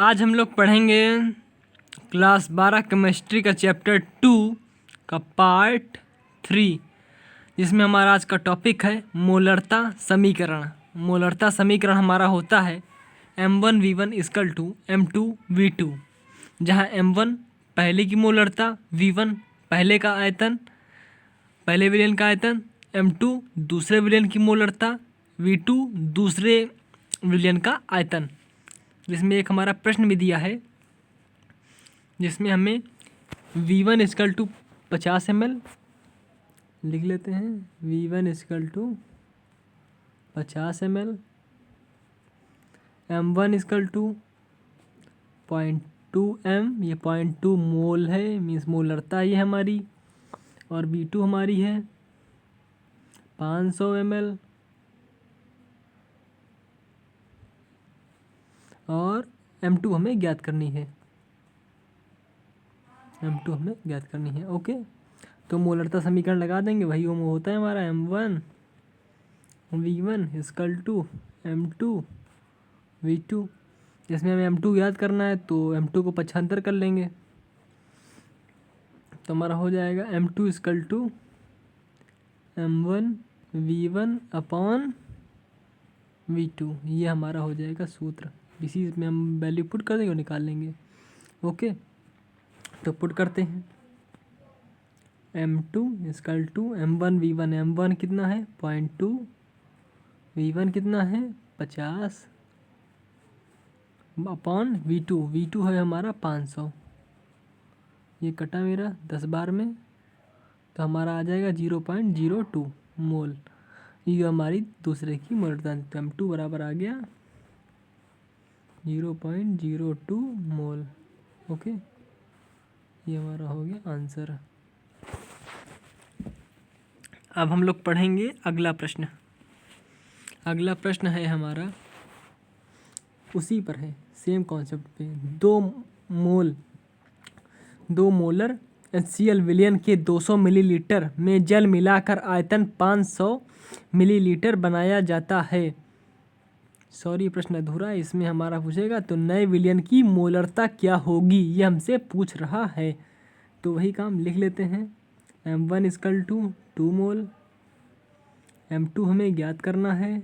आज हम लोग पढ़ेंगे क्लास 12 केमिस्ट्री का चैप्टर 2 का पार्ट 3, जिसमें हमारा आज का टॉपिक है मोलरता समीकरण। मोलरता समीकरण हमारा होता है M1V1 = M2V2, जहाँ M1 पहले की मोलरता, V1 पहले का आयतन, पहले विलयन का आयतन, M2 दूसरे विलयन की मोलरता, V2 दूसरे विलयन का आयतन। जिसमें एक हमारा प्रश्न भी दिया है, जिसमें हमें V1 = 50 ml लिख लेते हैं। V1 = 50 ml, M1 = 0.2 m, ये 0.2 मोल है, मीन्स मोलरता ये हमारी, और V2 हमारी है 500 ml, और M2 हमें ज्ञात करनी है। M2 हमें ज्ञात करनी है। ओके, तो मोलरता समीकरण लगा देंगे। वही वो होता है हमारा M1V1 = M2V2। जिसमें हमें M2 याद करना है तो M2 को पक्षांतर कर लेंगे, तो हमारा हो जाएगा M2 = M1V1/V2। ये हमारा हो जाएगा सूत्र। इसी में हम वैल्यू पुट कर देंगे और निकाल लेंगे। ओके, तो पुट करते हैं। M2 = M1V1, M1 कितना है 0.2, V1 कितना है 50 अपॉन V2 है हमारा 500। ये कटा मेरा 10 बार में, तो हमारा आ जाएगा 0.02 मोल। ये हमारी दूसरे की मोलरता, तो M2 बराबर आ गया 0.02 मोल। ओके, ये हमारा हो गया आंसर। अब हम लोग पढ़ेंगे अगला प्रश्न। अगला प्रश्न है हमारा, उसी पर है, सेम कॉन्सेप्ट पे। 2 मोलर HCl विलयन के 200 मिलीलीटर में जल मिलाकर आयतन 500 मिलीलीटर बनाया जाता है। सॉरी, प्रश्न अधूरा है, इसमें हमारा पूछेगा तो नए विलयन की मोलरता क्या होगी, ये हमसे पूछ रहा है। तो वही काम लिख लेते हैं। M1 = 2 मोल, M2 हमें ज्ञात करना है,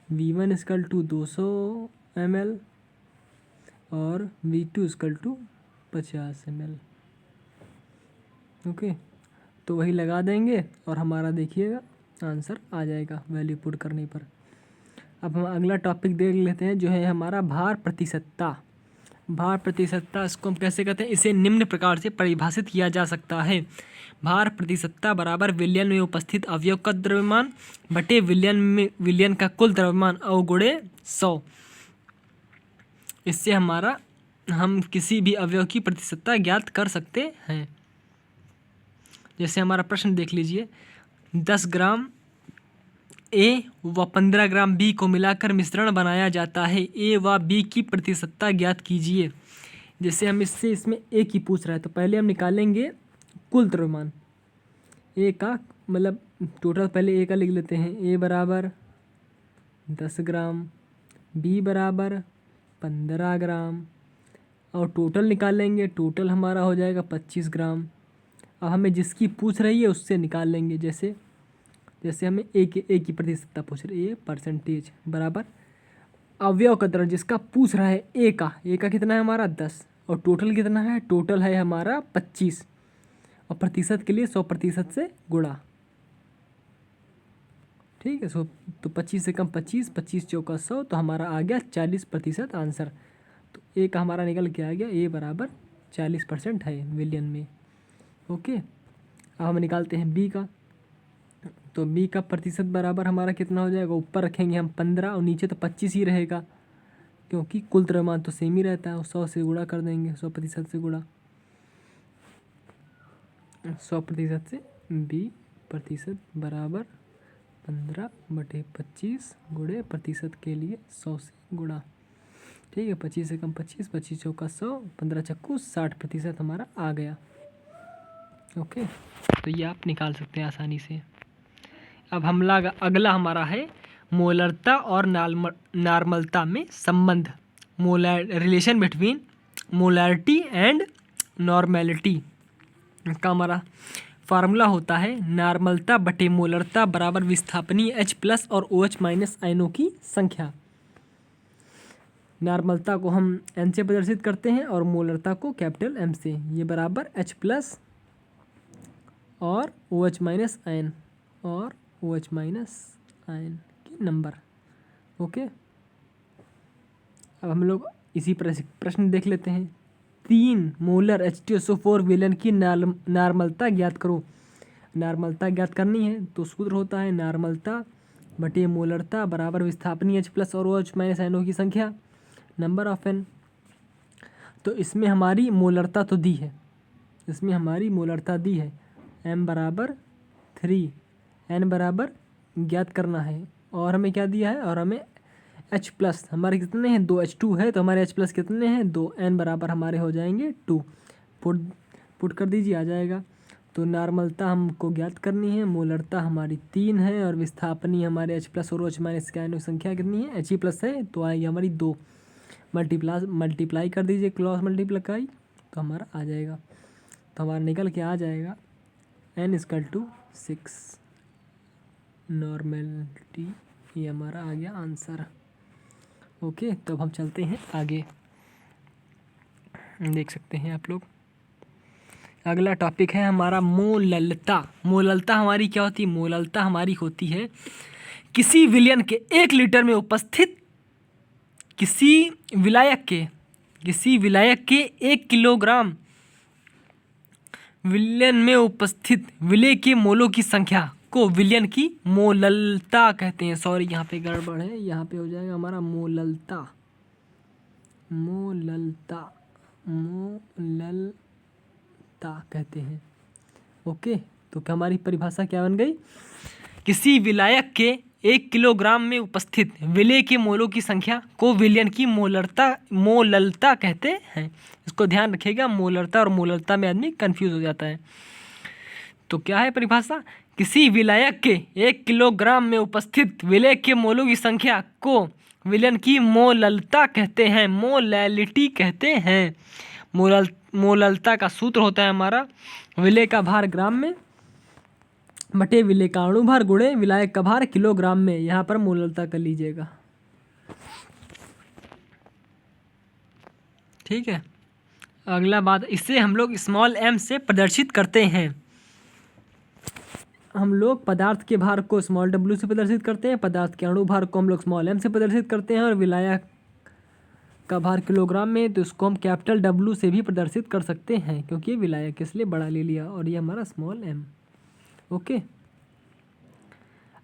V1 = 200 ml, और V2 = 50 ml। ओके, तो वही लगा देंगे और हमारा देखिएगा आंसर आ जाएगा वैल्यू पुट करने पर। अब हम अगला टॉपिक देख लेते हैं, जो है हमारा भार प्रतिशतता। भार प्रतिशतता, इसको हम कैसे कहते हैं? इसे निम्न प्रकार से परिभाषित किया जा सकता है। भार प्रतिशतता बराबर विलयन में उपस्थित अवयव का द्रव्यमान बटे विलयन का कुल द्रव्यमान अवगुणे 100। इससे हमारा हम किसी भी अवयव की प्रतिशतता ज्ञात कर सकते हैं। जैसे हमारा प्रश्न देख लीजिए, 10 ग्राम A व 15 ग्राम B को मिलाकर मिश्रण बनाया जाता है। A व B की प्रतिशतता ज्ञात कीजिए। जैसे हम इसमें A की पूछ रहा है, तो पहले हम निकालेंगे कुल द्रव्यमान A का, मतलब टोटल पहले A का लिख लेते हैं। A बराबर 10 ग्राम, B बराबर 15 ग्राम, और टोटल निकालेंगे। टोटल हमारा हो जाएगा 25 ग्राम। अब हमें जिसकी पूछ रही है उससे निकाल लेंगे। जैसे हमें A की प्रतिशतता पूछ रही है, परसेंटेज बराबर अवयव का द्रव्य जिसका पूछ रहा है A का कितना है हमारा 10, और टोटल कितना है? टोटल है हमारा 25, और प्रतिशत के लिए 100% से गुणा। ठीक है, तो 25 से कम 25, 25 चौका 100, तो हमारा आ गया 40% आंसर। तो A का हमारा निकल के आ गया, A बराबर 40% है विलयन में। ओके, अब हम निकालते हैं B का। तो B का प्रतिशत बराबर हमारा कितना हो जाएगा? ऊपर रखेंगे हम 15 और नीचे तो 25 ही रहेगा, क्योंकि कुल द्रव्यमान तो सेम ही रहता है। 100 से गुणा कर देंगे, 100% से गुणा, 100% से B प्रतिशत बराबर 15/25 गुणे प्रतिशत के लिए 100 से गुणा। ठीक है, 25 से कम 25, 25 चौका 100, 15 चक्कू 60% हमारा आ गया। ओके, तो ये आप निकाल सकते हैं आसानी से। अब अगला हमारा है मोलरता और नॉर्मलता में संबंध। Relation between molarity and normality. इसका हमारा फार्मूला होता है नॉर्मलता बटे मोलरता बराबर विस्थापनीय H+ और OH- आयनों की संख्या। नॉर्मलता को हम N से प्रदर्शित करते हैं और मोलरता को कैपिटल M से। ये बराबर H+ और OH- आयन और OH- आयन की नंबर। ओके, अब हम लोग इसी प्रश्न देख लेते हैं। 3 मोलर H2SO4 विलयन की नॉर्मलता ज्ञात करो। नॉर्मलता ज्ञात करनी है तो सूत्र होता है नॉर्मलता बटे मोलरता बराबर विस्थापनीय H+ और OH- आयनों की संख्या, नंबर ऑफ N। तो इसमें हमारी मोलरता तो दी है, इसमें हमारी मोलरता दी है M बराबर 3, N बराबर ज्ञात करना है और हमें क्या दिया है, और हमें H+ हमारे कितने हैं 2, H2 है तो हमारे H+ कितने हैं 2, N बराबर हमारे हो जाएंगे 2। पुट कर दीजिए, आ जाएगा। तो नॉर्मलता हमको ज्ञात करनी है, मोलरता हमारी 3 है और विस्थापनीय हमारे H+ और OH- आयनों की संख्या कितनी है, He+ है तो आएगी हमारी 2। मल्टीप्लाई कर दीजिए, क्रॉस मल्टीप्लाई तो हमारा आ जाएगा। तो हमारा निकल के आ जाएगा N = 6 नॉर्मेलिटी। ये हमारा आ गया आंसर। ओके, तो अब हम चलते हैं आगे। देख सकते हैं आप लोग, अगला टॉपिक है हमारा मोललता। मोललता हमारी क्या होती है, मोललता हमारी होती है किसी विलयन के 1 लीटर में उपस्थित किसी विलायक के 1 किलोग्राम विलयन में उपस्थित विलेय के मोलों की संख्या को विलयन की मोललता कहते हैं। सॉरी, यहाँ पे गड़बड़ है, यहाँ पे हो जाएगा हमारा मोललता कहते हैं। ओके, तो हमारी परिभाषा क्या बन गई, किसी विलायक के 1 किलोग्राम में उपस्थित विलेय के मोलों की संख्या को विलयन की मोललता कहते हैं। इसको ध्यान रखिएगा, मोलरता और मोललता में आदमी कंफ्यूज हो जाता है। तो क्या है परिभाषा, किसी विलायक के 1 किलोग्राम में उपस्थित विलेय के मोलों की संख्या को विलयन की मोललता कहते हैं, मोलैलिटी कहते हैं। मोललता का सूत्र होता है हमारा विलेय का भार ग्राम में बटे विलेय का अणु भार गुणे विलायक का भार किलोग्राम में। यहाँ पर मोललता कर लीजिएगा, ठीक है। अगला बात, इसे हम लोग स्मॉल m से प्रदर्शित करते हैं। हम लोग पदार्थ के भार को स्मॉल w से प्रदर्शित करते हैं, पदार्थ के अणु भार को हम लोग स्मॉल m से प्रदर्शित करते हैं और विलायक का भार किलोग्राम में तो इसको हम कैपिटल W से भी प्रदर्शित कर सकते हैं, क्योंकि ये विलायक इसलिए बड़ा ले लिया और ये हमारा स्मॉल m। ओके,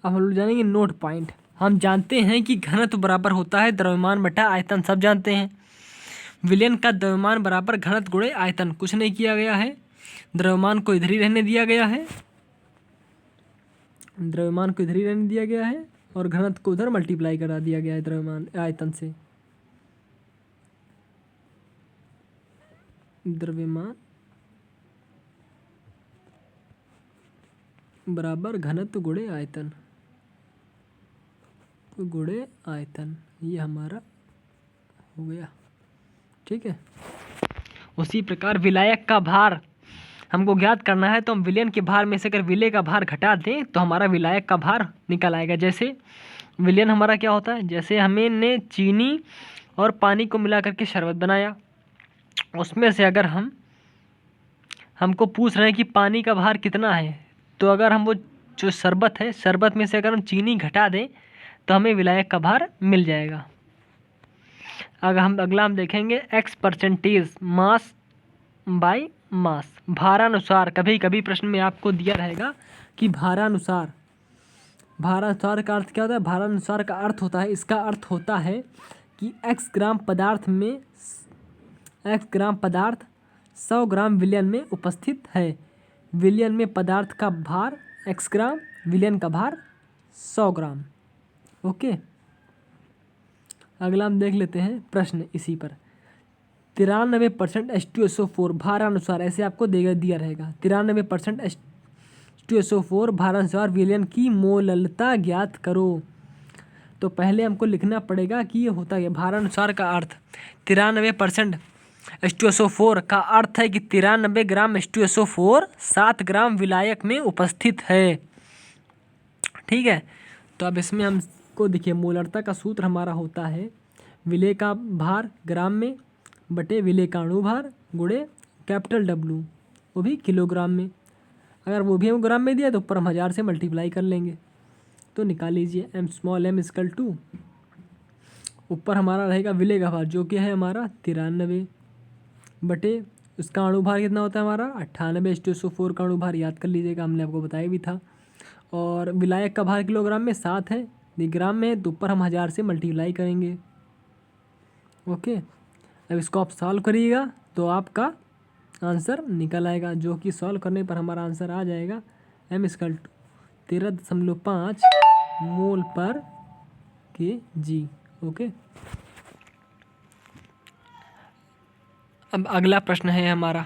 अब हम लोग जानेंगे नोट पॉइंट। हम जानते हैं कि घनत्व बराबर होता है द्रव्यमान बटा आयतन, सब जानते हैं। विलयन का द्रव्यमान बराबर घनत्व गुणे आयतन, कुछ नहीं किया गया है, द्रव्यमान को इधर ही रहने दिया गया है, द्रव्यमान को इधर ही रहने दिया गया है और घनत्व को उधर मल्टीप्लाई करा दिया गया है द्रव्यमान आयतन से। द्रव्यमान बराबर घनत्व गुणे आयतन, ये हमारा हो गया, ठीक है। उसी प्रकार विलायक का भार हमको ज्ञात करना है तो हम विलयन के भार में से अगर विलेय का भार घटा दें तो हमारा विलायक का भार निकल आएगा। जैसे विलयन हमारा क्या होता है, जैसे हमने चीनी और पानी को मिला करके शरबत बनाया, उसमें से अगर हमको पूछ रहे हैं कि पानी का भार कितना है, तो अगर हम वो जो शरबत है, शरबत में से अगर हम चीनी घटा दें तो हमें विलायक का भार मिल जाएगा। अगला हम देखेंगे x% मास बाय मास, भारानुसार। कभी कभी प्रश्न में आपको दिया रहेगा कि भारानुसार का अर्थ क्या होता है, भारानुसार का अर्थ होता है, इसका अर्थ होता है कि x ग्राम पदार्थ 100 ग्राम विलयन में उपस्थित है। विलयन में पदार्थ का भार x ग्राम, विलयन का भार 100 ग्राम। ओके, अगला हम देख लेते हैं प्रश्न इसी पर। 93% H2SO4 भारानुसार, ऐसे आपको दिया रहेगा 93% H2SO4 भारानुसार विलयन की मोललता ज्ञात करो। तो पहले हमको लिखना पड़ेगा कि ये होता है भारानुसार का अर्थ 93% H2SO4 का अर्थ है कि 93 ग्राम H2SO4 7 ग्राम विलायक में उपस्थित है। ठीक है, तो अब इसमें हमको देखिए मोलरता का सूत्र हमारा होता है विलेय का भार ग्राम में बटे विलेय का अणु भार गुणे कैपिटल W, वो भी किलोग्राम में। अगर वो भी हम ग्राम में दिया तो ऊपर हम 1000 से मल्टीप्लाई कर लेंगे। तो निकाल लीजिए m इक्वल टू ऊपर हमारा रहेगा विलेय का भार जो कि है हमारा 93 बटे उसका अणु भार कितना होता है हमारा 98। H2SO4 का अणु भार याद कर लीजिएगा, हमने आपको बताया भी था। और विलायक का भार किलोग्राम में 7 है, ग्राम में तो ऊपर हम 1000 से मल्टीप्लाई करेंगे। ओके, अब इसको आप सॉल्व करिएगा तो आपका आंसर निकल आएगा, जो कि सॉल्व करने पर हमारा आंसर आ जाएगा m इक्वल टू 13.5 मोल पर kg। ओके, अब अगला प्रश्न है हमारा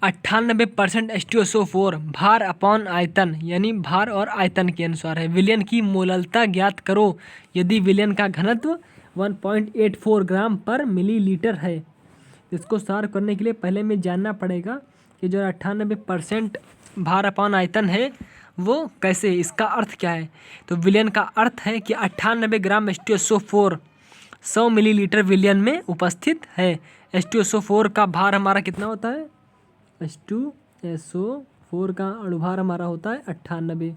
98% H2SO4 भार अपॉन आयतन यानी भार और आयतन के अनुसार है। विलयन की मोललता ज्ञात करो यदि विलयन का घनत्व 1.84 ग्राम पर मिलीलीटर है। इसको सॉल्व करने के लिए पहले हमें जानना पड़ेगा कि जो 98% भार अपॉन आयतन है वो कैसे, इसका अर्थ क्या है। तो विलयन का अर्थ है कि 98 ग्राम H2SO4 100 मिलीलीटर विलयन में उपस्थित है। H2SO4 का भार हमारा कितना होता है, H2SO4 का अणुभार हमारा होता है 98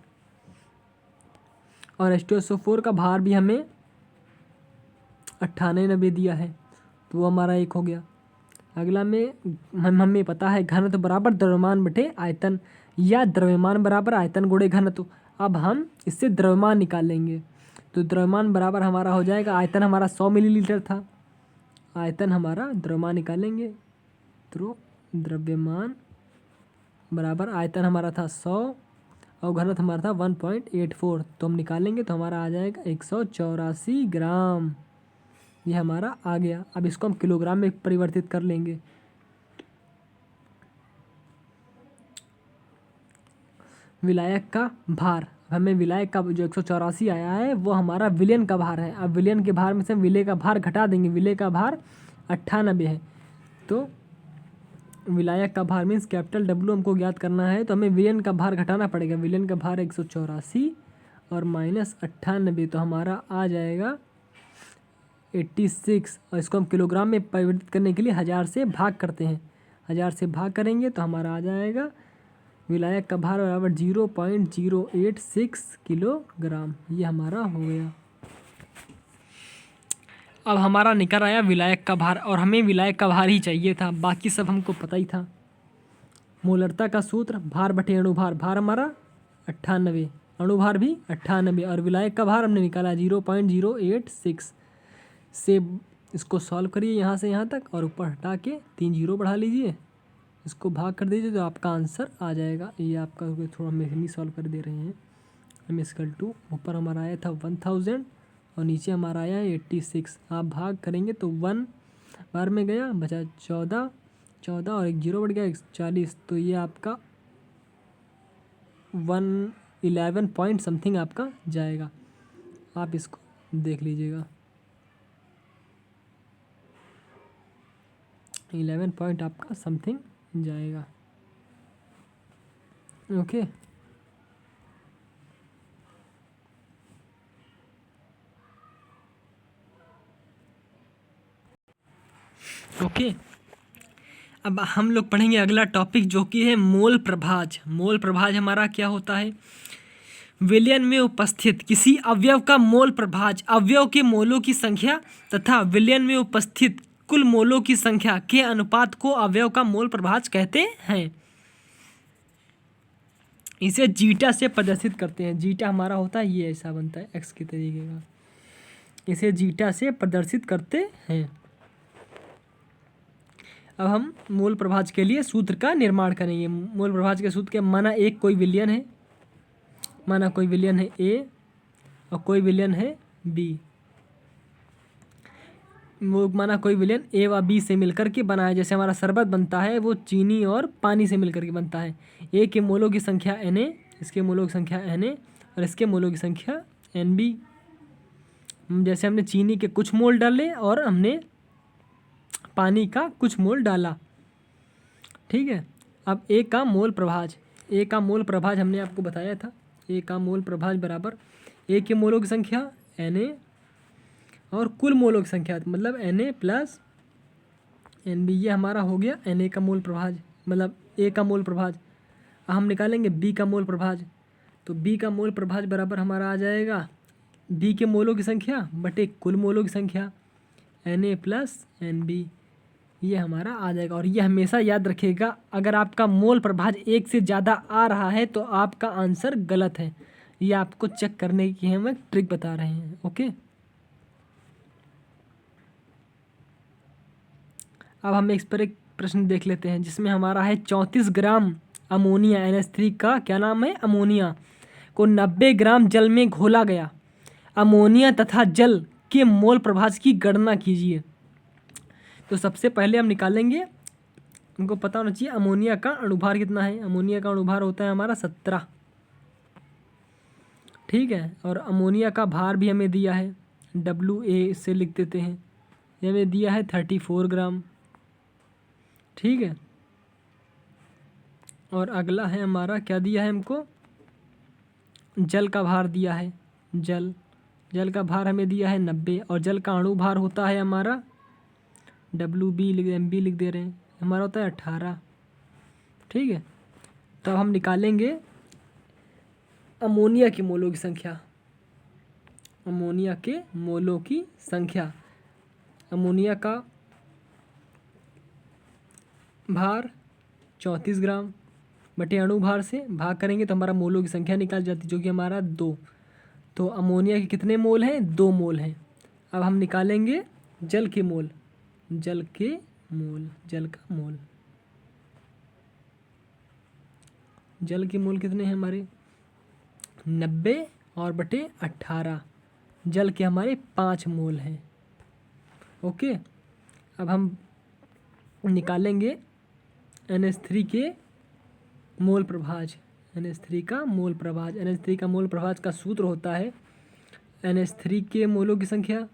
और H2SO4 का भार भी हमें 98 दिया है, तो वो हमारा एक हो गया। अगला में हमें पता है घनत्व बराबर द्रव्यमान बटे आयतन या द्रव्यमान बराबर आयतन गुणे घनत्व। अब हम इससे द्रव्यमान निकाल लेंगे, तो द्रव्यमान बराबर हमारा हो जाएगा, आयतन हमारा 100 मिलीलीटर था, आयतन हमारा द्रव्यमान निकालेंगे तो द्रव्यमान बराबर आयतन हमारा था 100 और घनत्व हमारा था 1.84, तो हम निकालेंगे तो हमारा आ जाएगा 184 ग्राम। ये हमारा आ गया। अब इसको हम किलोग्राम में परिवर्तित कर लेंगे। विलायक का भार, हमें विलायक का जो 184 आया है वो हमारा विलयन का भार है। अब विलयन के भार में से हम विलेय का भार घटा देंगे, विलेय का भार 98 है, तो विलायक का भार मीन्स कैपिटल W हमको ज्ञात करना है, तो हमें विलयन का भार घटाना पड़ेगा। विलयन का भार 184 और माइनस 98, तो हमारा आ जाएगा 86 और इसको हम किलोग्राम में परिवर्तित करने के लिए 1000 से भाग करते हैं। 1000 से भाग करेंगे तो हमारा आ जाएगा विलायक का भार बराबर 0.086 किलोग्राम। ये हमारा हो गया। अब हमारा निकल आया विलायक का भार और हमें विलायक का भार ही चाहिए था, बाकी सब हमको पता ही था। मोलरता का सूत्र भार बटे अणुभार, भार हमारा 98, अणुभार भी 98 और विलायक का भार हमने निकाला 0.086 से। इसको सॉल्व करिए यहाँ से यहाँ तक और ऊपर हटा के 3 जीरो बढ़ा लीजिए, इसको भाग कर दीजिए तो आपका आंसर आ जाएगा। ये आपका थोड़ा हम सॉल्व कर दे रहे हैं। हम इक्वल टू ऊपर हमारा आया था 1000 और नीचे हमारा आया है 86। आप भाग करेंगे तो 1 बार में गया, बचा 14 और एक जीरो बढ़ गया 40, तो ये आपका 111 पॉइंट समथिंग आपका जाएगा। आप इसको देख लीजिएगा, 11 पॉइंट आपका समथिंग जाएगा। Okay, okay. अब हम लोग पढ़ेंगे अगला टॉपिक जो कि है मोल प्रभाज। मोल प्रभाज हमारा क्या होता है, विलयन में उपस्थित किसी अवयव का मोल प्रभाज अवयव के मोलों की संख्या तथा विलयन में उपस्थित कुल मोलों की संख्या के अनुपात को अवयव का मोल प्रभाज कहते हैं। इसे जीटा से प्रदर्शित करते हैं। जीटा हमारा होता है ये ऐसा बनता है एक्स के तरीके का, इसे जीटा से प्रदर्शित करते हैं। अब हम मोल प्रभाज के लिए सूत्र का निर्माण करेंगे। मोल प्रभाज के सूत्र के माना एक कोई विलयन है, माना कोई विलयन है ए और कोई विलयन है बी। वो माना कोई विलयन ए व बी से मिलकर के बना है। जैसे हमारा शरबत बनता है वो चीनी और पानी से मिलकर के बनता है। ए के मोलों की संख्या Na, इसके मोलों की संख्या Na और इसके मोलों की संख्या Nb। जैसे हमने चीनी के कुछ मोल डाले और हमने पानी का कुछ मोल डाला। ठीक है, अब ए का मोल प्रभाज, ए का मोल प्रभाज हमने आपको बताया था, ए का मोल प्रभाज बराबर ए के मोलों की संख्या Na और कुल मोलों की संख्या मतलब Na प्लस Nb, ये हमारा हो गया Na का मोल प्रभाज मतलब ए का मोल प्रभाज। हम निकालेंगे बी का मोल प्रभाज, तो बी का मोल प्रभाज बराबर हमारा आ जाएगा बी के मोलों की संख्या बटे कुल मोलों की संख्या Na प्लस Nb, ये हमारा आ जाएगा। और ये हमेशा याद रखिएगा, अगर आपका मोल प्रभाज एक से ज़्यादा आ रहा है तो आपका आंसर गलत है। ये आपको चेक करने की हम एक ट्रिक बता रहे हैं। ओके, अब हम इस पर एक प्रश्न देख लेते हैं जिसमें हमारा है 34 ग्राम अमोनिया NH3 का क्या नाम है अमोनिया को 90 ग्राम जल में घोला गया। अमोनिया तथा जल के मोल प्रभाज की गणना कीजिए। तो सबसे पहले हम निकालेंगे, हमको पता होना चाहिए अमोनिया का अणुभार कितना है। अमोनिया का अणुभार होता है हमारा 17। ठीक है, और अमोनिया का भार भी हमें दिया है, WA से लिख देते हैं, ये हमें दिया है 34 ग्राम। ठीक है, और अगला है हमारा क्या दिया है हमको, जल का भार दिया है। जल का भार हमें दिया है 90 और जल का अणु भार होता है हमारा MB लिख दे रहे हैं, हमारा होता है 18। ठीक है, तो अब हम निकालेंगे अमोनिया के मोलों की संख्या। अमोनिया के मोलों की संख्या, अमोनिया का भार 34 ग्राम बटे अणु भार से भाग करेंगे तो हमारा मोलों की संख्या निकाल जाती जो कि हमारा 2। तो अमोनिया के कितने मोल हैं, 2 मोल हैं। अब हम निकालेंगे जल के मोल, जल का मोल, जल के मोल कितने हैं हमारे 90 और बटे 18, जल के हमारे 5 मोल हैं। ओके, अब हम निकालेंगे NH3 के मोल प्रभाज, NH3 का मोल प्रभाज। NH3 का मोल प्रभाज का सूत्र होता है NH3 के मोलों की संख्या,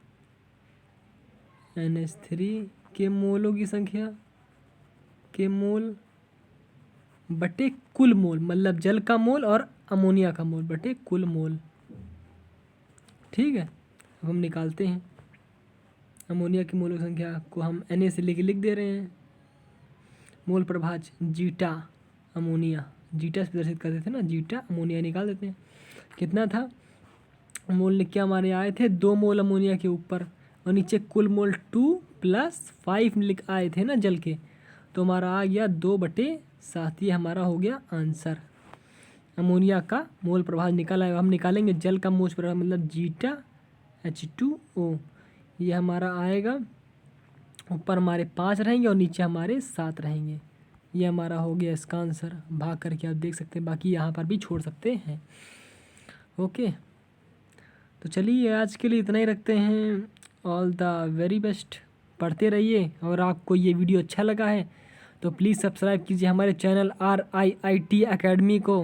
NH3 के मोलों की संख्या के मोल बटे कुल मोल, मतलब जल का मोल और अमोनिया का मोल बटे कुल मोल। ठीक है, अब हम निकालते हैं अमोनिया की मोलों की संख्या को हम Na से लिख दे रहे हैं। मोल प्रभाज जीटा अमोनिया, जीटा से प्रदर्शित करते थे ना, जीटा अमोनिया निकाल देते हैं। कितना था मोल लिख के हमारे आए थे 2 मोल अमोनिया के ऊपर और नीचे कुल मोल 2 + 5 लिख आए थे ना जल के, तो हमारा आ गया 2/7। ये हमारा हो गया आंसर। अमोनिया का मोल प्रभाज निकाला है। हम निकालेंगे जल का मोल प्रभाज मतलब जीटा H2O, ये हमारा आएगा, ऊपर हमारे 5 रहेंगे और नीचे हमारे 7 रहेंगे। ये हमारा हो गया इसका आंसर। भाग करके आप देख सकते हैं, बाकी यहाँ पर भी छोड़ सकते हैं। ओके, तो चलिए आज के लिए इतना ही रखते हैं। ऑल द वेरी बेस्ट, पढ़ते रहिए। और आपको ये वीडियो अच्छा लगा है तो प्लीज़ सब्सक्राइब कीजिए हमारे चैनल RIIT अकेडमी को।